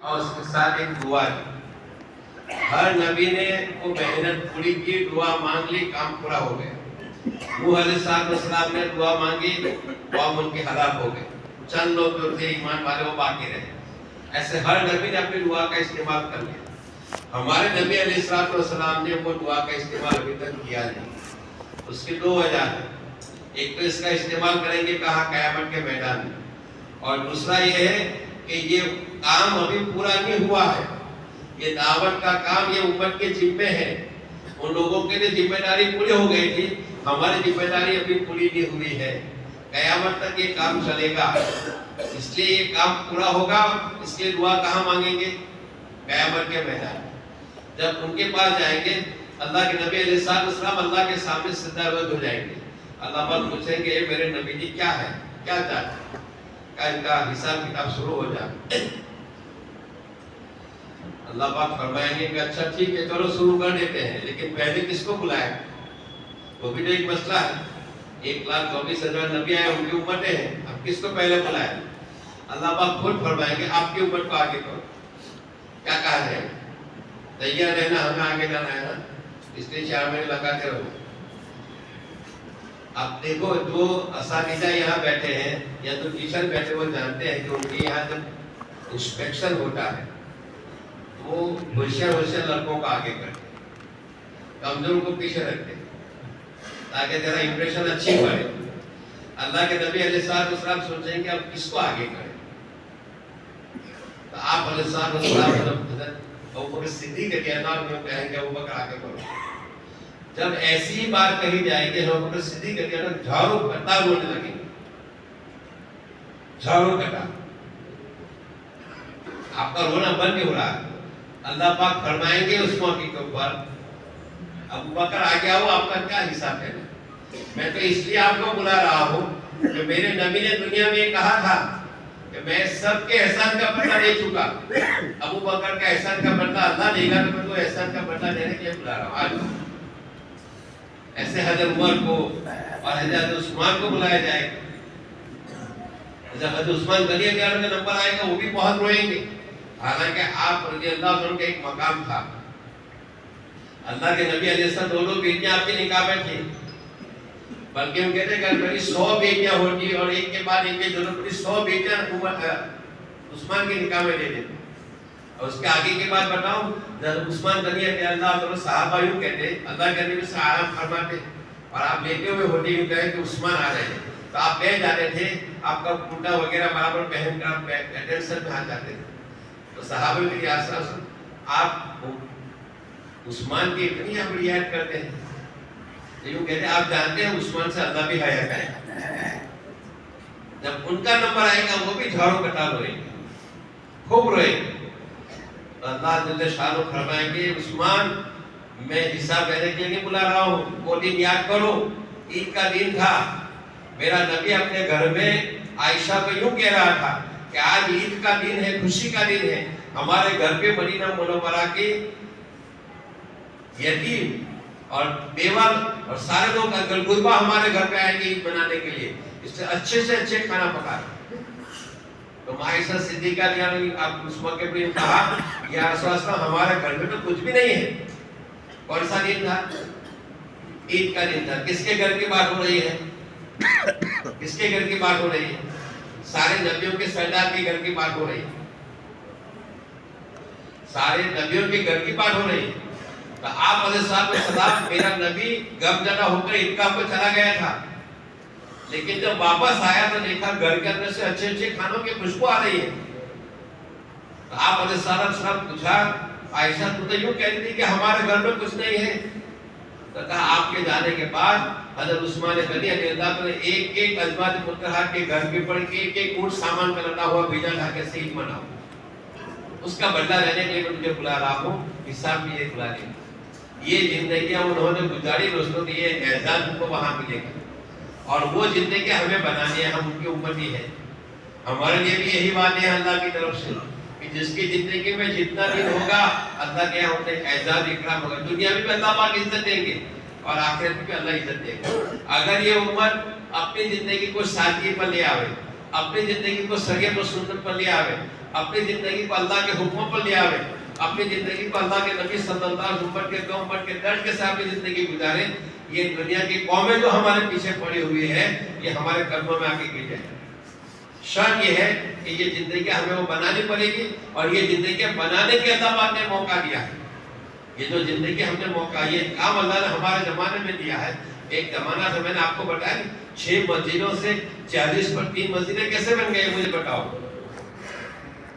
اور اس کے ساتھ ایک دعا کی. ہر نبی نے وہ محنت پوری کی, دعا مانگ لی, کام پورا ہو گیا. نوح علیہ السلام نے دعا مانگی, قوم ان کے ہلاک ہو گئے. چند لوگ جو تھے ایمان والے وہ باقی رہے. ایسے ہر نبی نے اپنی دعا کا استعمال کر لیا. ہمارے نبی علیہ السلام نے وہ دعا کا استعمال ابھی تک کیا نہیں. اس کی دو وجہ ہیں. ایک تو اس کا استعمال کریں گے کہاں, قیامت کے میدان میں, اور دوسرا یہ ہے کہ یہ کام ابھی پورا نہیں ہوا ہے. یہ دعوت کا کام یہ امت کے ذمے ہے. ان لوگوں کے لیے ذمہ داری پوری ہو گئی تھی, ہماری ذمہ داری ابھی پوری نہیں ہوئی ہے. قیامت تک یہ کام چلے گا, اس لیے یہ کام پورا ہوگا. اس لیے دعا کہاں مانگیں گے؟ قیامت کے میدان. جب ان کے پاس جائیں گے, اللہ کے نبی علیہ السلام اللہ کے سامنے سجدہ روز ہو جائیں گے. اللہ پاک پوچھیں گے, اے میرے نبی جی کیا ہے, کیا چاہتے ہیں؟ کہ ان کا حساب کتاب شروع ہو جائے. اللہ پاک فرمائیں گے کہ اچھا ٹھیک ہے, چلو شروع کر دیتے ہیں, لیکن پہلے کس کو بلائے؟ وہ بھی تو ایک مسئلہ ہے. 1,24,000 نبی آئے, ان کی امتیں ہیں, اب کس کو پہلے بلائے؟ اللہ پاک خود فرمائیں گے آپ کی امت کو آگے کرو. کیا کہا جائے؟ تیار رہنا, ہمیں آگے جانا ہے نا, اس لیے 4 مہینے لگاتے رہو. اب دیکھو جو اساتذہ یہاں بیٹھے ہیں یا تو ٹیچر بیٹھے, وہ جانتے ہیں کہ ان کے یہاں جب انسپیکشن ہوتا ہے وہ ہوشیار لڑکوں کو آگے کرتے ہیں, کمزور کو پیچھے رکھتے ہیں تاکہ ذرا امپریشن اچھی پڑے. اللہ کے نبی علیہ السلام سوچیں کہ اب کس کو آگے کریں, تو آپ علیہ السلام ابوبکر صدیق رضی اللہ عنہ کہیں کہ ابوبکر آگے کرو. جب ایسی ہی بات کہی جائے گی, ابوبکر صدیق رضی اللہ عنہ جھاڑو کٹا رونے لگیں گے. جھاڑو کٹا, آپ کا رونا بند نہیں ہو رہا. اللہ پاک فرمائیں گے اس موقع کے اوپر, ابوبکر آگے آؤ, آپ کا کیا حساب ہے؟ میں تو اس لیے آپ کو بلا رہا ہوں کہ میرے نبی نے دنیا میں یہ کہا تھا کہ میں سب کے احسان کا بدلہ دے چکا. ابوبکر کا احسان کا بدلہ اللہ دے گا, تو میں تو احسان کا بدلہ دینے کے لیے بلا رہا ہوں. آج ایسے حضرت عمر کو اور حضرت عثمان کو بلایا جائے گا. حضرت عثمان غنی رضی اللہ عنہ کا نمبر آئے گا, وہ بھی بہت روئیں گے. حالانکہ آپ رضی اللہ عنہ کا ایک مقام تھا. اللہ کے نبی علیہ السلام 2 بیٹیاں آپ کے نکاح میں تھیں, بلکہ ہم کہتے ہیں کہ میری 100 بیٹیاں ہوتی اور ایک کے بعد ایک کی ضرورت پڑی, 100 بیٹیاں عثمان کے نکاح میں دے دیتے. اور اس کے آگے کی بات بتاؤں, عثمان غنی رضی اللہ عنہ صحابہ یوں کہتے, اللہ کے نبی سے آرام فرماتے اور آپ لیتے ہوئے ہوتے یوں کہیں کہ عثمان آ رہے ہیں, تو آپ بیٹھ جاتے تھے, آپ کا کرتا وغیرہ برابر پہن کر آپ اٹینشن میں آ جاتے تھے. تو صحابہ کے آپ عثمان کی اتنی آپ رعایت کرتے ہیں, یوں کہتے ہیں آپ جانتے ہیں عثمان سے اللہ بھی حیا کرے. جب ان کا نمبر آئے گا وہ بھی جھاڑو کٹا روئے گے, خوب روئے گے. اللہ جل شانہ فرمائیں گے عثمان میں حساب لینے کے لیے نہیں بلا رہا ہوں, وہ دن یاد کرو, عید کا دن تھا. میرا نبی اپنے گھر میں عائشہ کو یوں کہہ رہا تھا کہ آج عید کا دن ہے, خوشی کا دن ہے. ہمارے گھر پہ مدینہ منورہ کے یتیم اور بیوہ اور سارے لوگ غربا ہمارے گھر پہ آئیں گے عید منانے کے لیے, اس سے اچھے کھانا پکا. تو عائشہ صدیقہ نے آپ اس موقع پہ کہا یا رسول اللہ ہمارے گھر میں تو کچھ بھی نہیں ہے. کون سا دن تھا؟ عید کا دن تھا. کس کے گھر کی بات ہو رہی ہے؟ کس کے گھر کی بات ہو رہی ہے؟ سارے نبیوں کے سردار کے گھر کی بات ہو رہی ہے. سارے نبیوں کے گھر کی بات ہو رہی ہے. تو آپ علیہ السلام, میرا نبی غم زدہ ہو کر عیدگاہ پر چلا گیا تھا, لیکن جب واپس آیا تو دیکھا گھر کے اندر سے اچھے کھانوں کی خوشبو آ رہی ہے. تو آپ علیہ السلام پوچھا, عائشہ تو یوں کہہ رہی تھی کہ ہمارے گھر میں کچھ نہیں ہے. تو کہا آپ کے جانے کے بعد حضرت عثمان غنی رضی اللہ عنہ نے ایک ازواج مطہرات کے گھر کے پر ایک اونٹ سامان کا لدا ہوا بھیجا تھا کہ عید مناؤ. اس کا بدلہ لینے کے لیے میں تجھے بلا رہا ہوں, حساب بھی یہ بلا لیں. یہ زندگیاں انہوں نے گزاری دوستوں, یہ اعزاز ان کو وہاں ملے گا. اور وہ زندگی ہمیں بنانی ہے, ہم ان کی امتی ہے. ہمارے لیے بھی یہی بات ہے اللہ کی طرف سے کہ جس کی زندگی میں جتنا دن ہوگا اللہ کے یہاں انہیں اعزاز اکرام ہوگا. دنیا میں بھی اللہ پاک عزت دیں گے اور آخرت میں بھی اللہ عزت دے گا. اگر یہ امت اپنی زندگی کو سادگی پر لے آوے, اپنی زندگی کو سریعت و سنت پر لے آوے, اپنی زندگی کو اللہ کے حکموں پر لے آوے, اپنی زندگی کو اللہ کے نبی صلی اللہ علیہ وسلم کے قوم پر کے درد کے ساتھ اپنی زندگی گزارے. یہ دنیا کی قومیں جو ہمارے پیچھے پڑی ہوئی ہے یہ ہمارے قدموں میں آ کے گر جائے. شان یہ ہے کہ یہ زندگی ہمیں وہ بنانی پڑے گی, اور یہ زندگی بنانے کے اللہ پاک نے موقع دیا ہے. یہ جو زندگی ہم نے موقع, یہ کام اللہ نے ہمارے زمانے میں دیا ہے. ایک زمانہ تھا, میں نے آپ کو بتایا 6 مسجدوں سے 40 پر 3 مسجدیں کیسے بن گئی, مجھے بتاؤ.